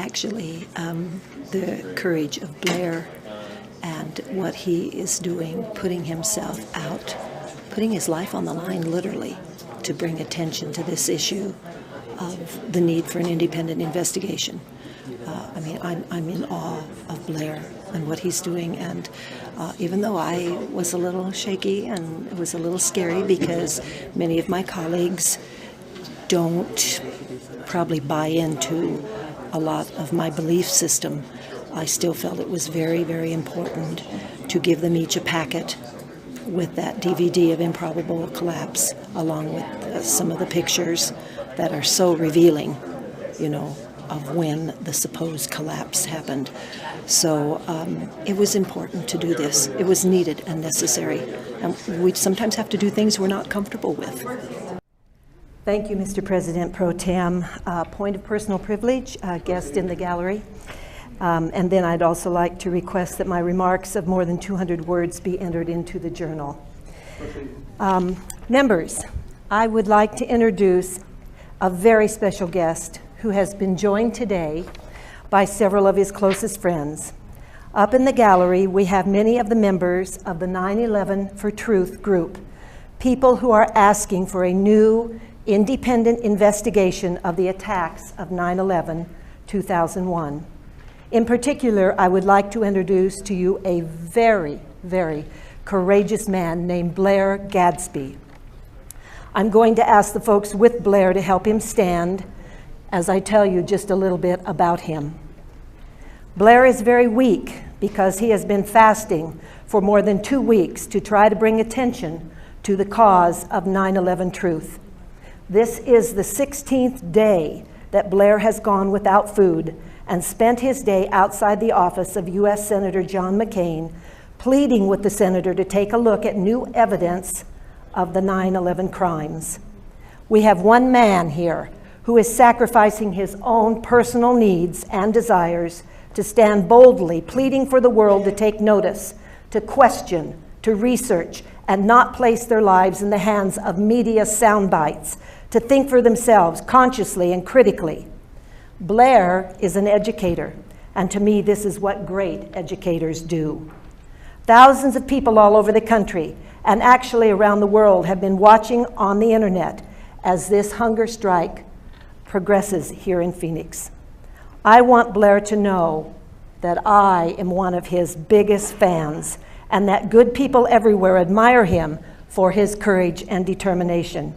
actually the courage of Blair and what he is doing, putting himself out, putting his life on the line literally to bring attention to this issue of the need for an independent investigation. I'm in awe of Blair and what he's doing, and even though I was a little shaky and it was a little scary because many of my colleagues don't probably buy into a lot of my belief system, I still felt it was very, very important to give them each a packet with that DVD of Improbable Collapse, along with some of the pictures that are so revealing, of when the supposed collapse happened. So it was important to do this. It was needed and necessary. And we sometimes have to do things we're not comfortable with. Thank you, Mr. President Pro Tem. Point of personal privilege, guest in the gallery. And then I'd also like to request that my remarks of more than 200 words be entered into the journal. Members, I would like to introduce a very special guest who has been joined today by several of his closest friends. Up in the gallery, we have many of the members of the 9/11 for Truth group, people who are asking for a new independent investigation of the attacks of 9/11, 2001. In particular, I would like to introduce to you a very, very courageous man named Blair Gadsby. I'm going to ask the folks with Blair to help him stand as I tell you just a little bit about him. Blair is very weak because he has been fasting for more than 2 weeks to try to bring attention to the cause of 9/11 truth. This is the 16th day that Blair has gone without food and spent his day outside the office of U.S. Senator John McCain, pleading with the senator to take a look at new evidence of the 9/11 crimes. We have one man here who is sacrificing his own personal needs and desires to stand boldly, pleading for the world to take notice, to question, to research, and not place their lives in the hands of media sound bites, to think for themselves consciously and critically. Blair is an educator, and to me, this is what great educators do. Thousands of people all over the country, and actually around the world, have been watching on the internet as this hunger strike progresses here in Phoenix. I want Blair to know that I am one of his biggest fans and that good people everywhere admire him for his courage and determination.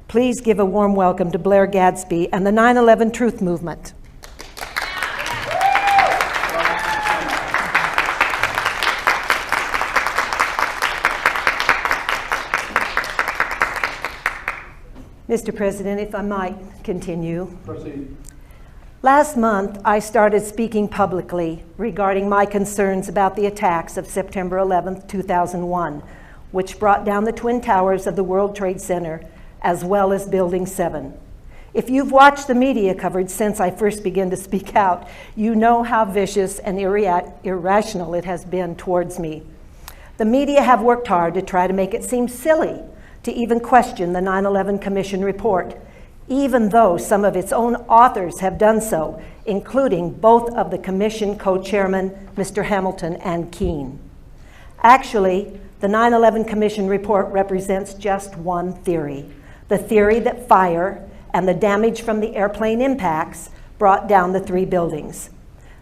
Please give a warm welcome to Blair Gadsby and the 9/11 Truth Movement. Mr. President, if I might continue. Proceed. Last month, I started speaking publicly regarding my concerns about the attacks of September 11th, 2001, which brought down the Twin Towers of the World Trade Center, as well as Building 7. If you've watched the media coverage since I first began to speak out, you know how vicious and irrational it has been towards me. The media have worked hard to try to make it seem silly to even question the 9/11 Commission report, even though some of its own authors have done so, including both of the Commission co-chairmen, Mr. Hamilton and Keene. Actually, the 9/11 Commission report represents just one theory, the theory that fire and the damage from the airplane impacts brought down the 3 buildings.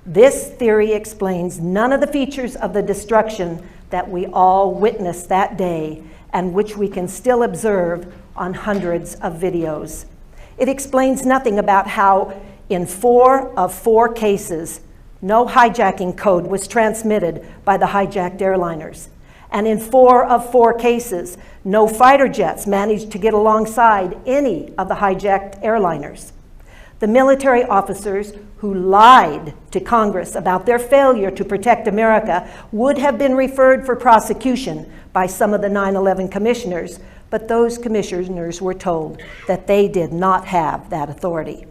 This theory explains none of the features of the destruction that we all witnessed that day and which we can still observe on hundreds of videos. It explains nothing about how in 4 of 4 cases, no hijacking code was transmitted by the hijacked airliners. And in 4 of 4 cases, no fighter jets managed to get alongside any of the hijacked airliners. The military officers who lied to Congress about their failure to protect America would have been referred for prosecution by some of the 9/11 commissioners, but those commissioners were told that they did not have that authority.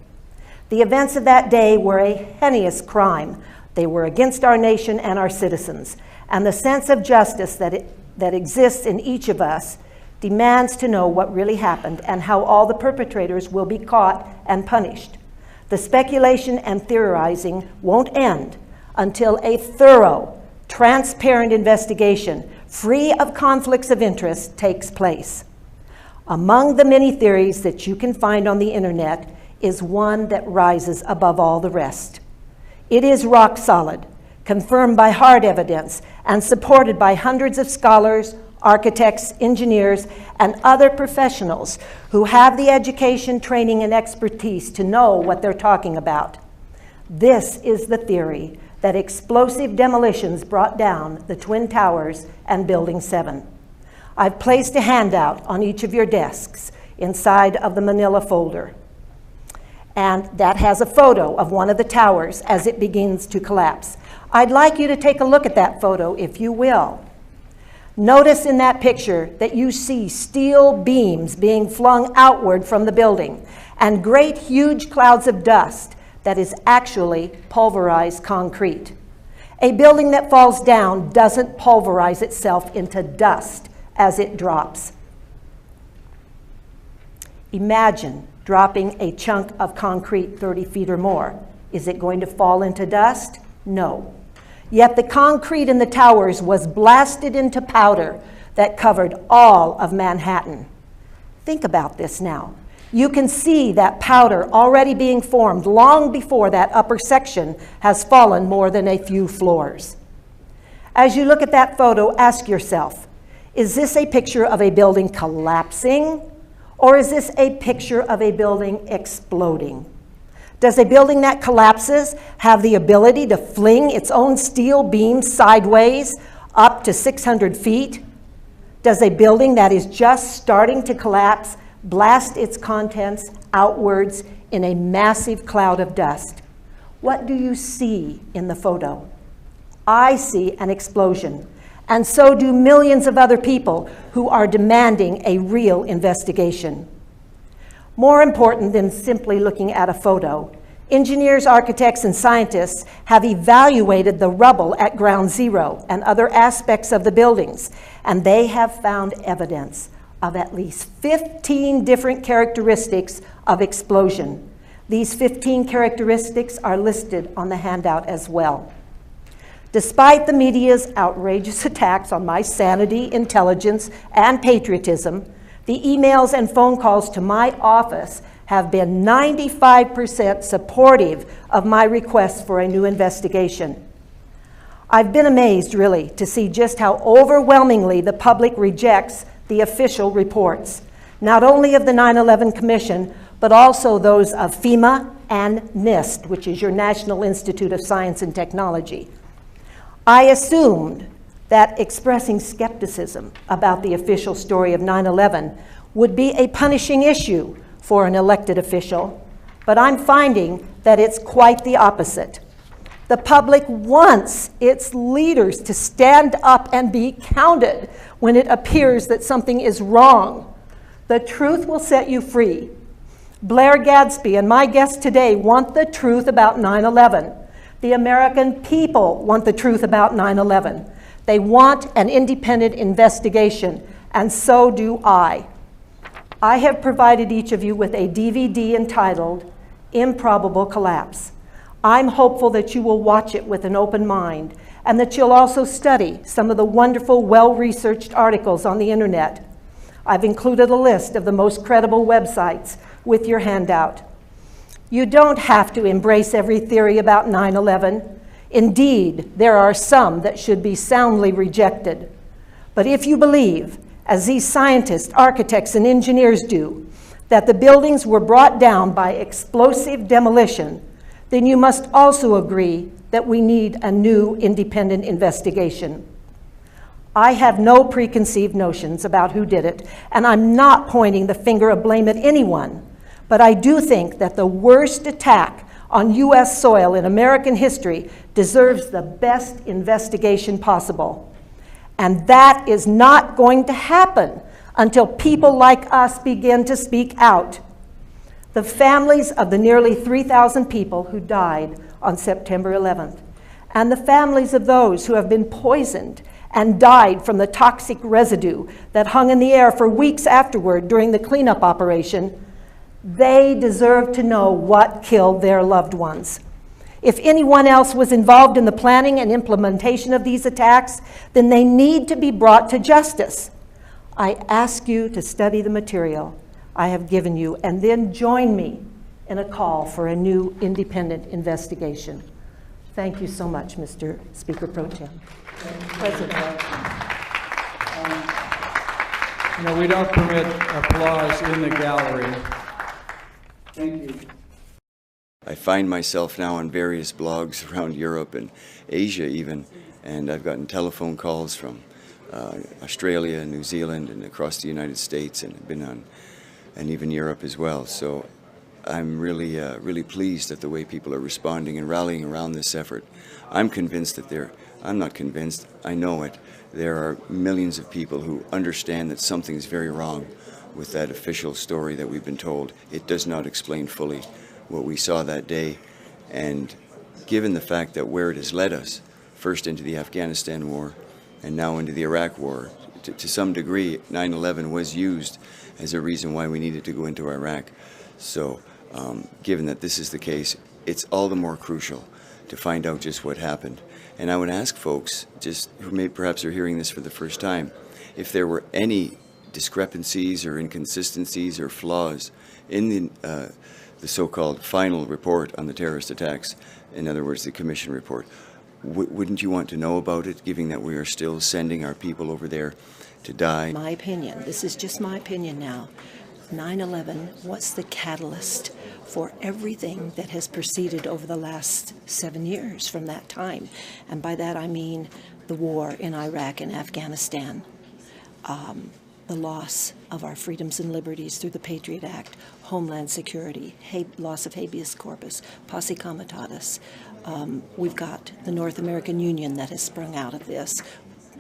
The events of that day were a heinous crime. They were against our nation and our citizens, and the sense of justice that exists in each of us demands to know what really happened and how all the perpetrators will be caught and punished. The speculation and theorizing won't end until a thorough, transparent investigation, free of conflicts of interest, takes place. Among the many theories that you can find on the internet is one that rises above all the rest. It is rock solid, confirmed by hard evidence, and supported by hundreds of scholars, architects, engineers, and other professionals who have the education, training, and expertise to know what they're talking about. This is the theory that explosive demolitions brought down the Twin Towers and Building 7. I've placed a handout on each of your desks inside of the manila folder. And that has a photo of one of the towers as it begins to collapse. I'd like you to take a look at that photo, if you will. Notice in that picture that you see steel beams being flung outward from the building and great huge clouds of dust that is actually pulverized concrete. A building that falls down doesn't pulverize itself into dust as it drops. Imagine dropping a chunk of concrete 30 feet or more. Is it going to fall into dust? No. Yet the concrete in the towers was blasted into powder that covered all of Manhattan. Think about this now. You can see that powder already being formed long before that upper section has fallen more than a few floors. As you look at that photo, ask yourself, is this a picture of a building collapsing, or is this a picture of a building exploding? Does a building that collapses have the ability to fling its own steel beams sideways up to 600 feet? Does a building that is just starting to collapse blast its contents outwards in a massive cloud of dust? What do you see in the photo? I see an explosion, and so do millions of other people who are demanding a real investigation. More important than simply looking at a photo, engineers, architects, and scientists have evaluated the rubble at ground zero and other aspects of the buildings, and they have found evidence of at least 15 different characteristics of explosion. These 15 characteristics are listed on the handout as well. Despite the media's outrageous attacks on my sanity, intelligence, and patriotism, the emails and phone calls to my office have been 95% supportive of my request for a new investigation. I've been amazed, really, to see just how overwhelmingly the public rejects the official reports, not only of the 9/11 Commission, but also those of FEMA and NIST, which is your National Institute of Science and Technology. I assumed that expressing skepticism about the official story of 9/11 would be a punishing issue for an elected official, but I'm finding that it's quite the opposite. The public wants its leaders to stand up and be counted when it appears that something is wrong. The truth will set you free. Blair Gadsby and my guests today want the truth about 9/11. The American people want the truth about 9/11. They want an independent investigation, and so do I. I have provided each of you with a DVD entitled Improbable Collapse. I'm hopeful that you will watch it with an open mind and that you'll also study some of the wonderful, well-researched articles on the internet. I've included a list of the most credible websites with your handout. You don't have to embrace every theory about 9/11. Indeed, there are some that should be soundly rejected. But if you believe, as these scientists, architects, and engineers do, that the buildings were brought down by explosive demolition, then you must also agree that we need a new independent investigation. I have no preconceived notions about who did it, and I'm not pointing the finger of blame at anyone, but I do think that the worst attack on U.S. soil in American history deserves the best investigation possible. And that is not going to happen until people like us begin to speak out. The families of the nearly 3,000 people who died on September 11th, and the families of those who have been poisoned and died from the toxic residue that hung in the air for weeks afterward during the cleanup operation, They deserve to know what killed their loved ones. If anyone else was involved in the planning and implementation of these attacks, then they need to be brought to justice. I ask you to study the material I have given you and then join me in a call for a new independent investigation. Thank you so much, Mr. Speaker Pro Tem. President. You know, we don't permit applause in the gallery. Thank you. I find myself now on various blogs around Europe and Asia even, and I've gotten telephone calls from Australia, New Zealand, and across the United States, and been on, and even Europe as well. So I'm really pleased at the way people are responding and rallying around this effort. I'm convinced that I'm not convinced, I know it. There are millions of people who understand that something's very wrong with that official story that we've been told. It does not explain fully what we saw that day, and given the fact that where it has led us, first into the Afghanistan war and now into the Iraq war, to some degree 9/11 was used as a reason why we needed to go into Iraq. So given that this is the case, it's all the more crucial to find out just what happened. And I would ask folks, just who may perhaps are hearing this for the first time, if there were any discrepancies or inconsistencies or flaws in the so-called final report on the terrorist attacks, in other words, the commission report, wouldn't you want to know about it, given that we are still sending our people over there to die? My opinion, this is just my opinion now, 9/11 was the catalyst for everything that has proceeded over the last 7 years from that time. And by that I mean the war in Iraq and Afghanistan, the loss of our freedoms and liberties through the Patriot Act, Homeland Security, loss of habeas corpus, posse comitatus. We've got the North American Union that has sprung out of this,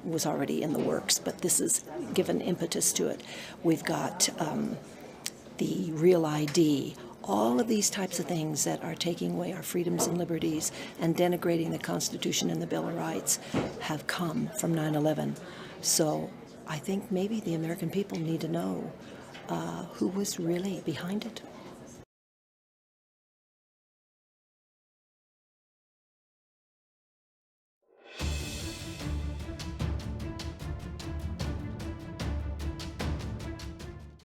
was already in the works, but this has given impetus to it. We've got the Real ID, all of these types of things that are taking away our freedoms and liberties and denigrating the Constitution and the Bill of Rights have come from 9/11. So I think maybe the American people need to know who was really behind it.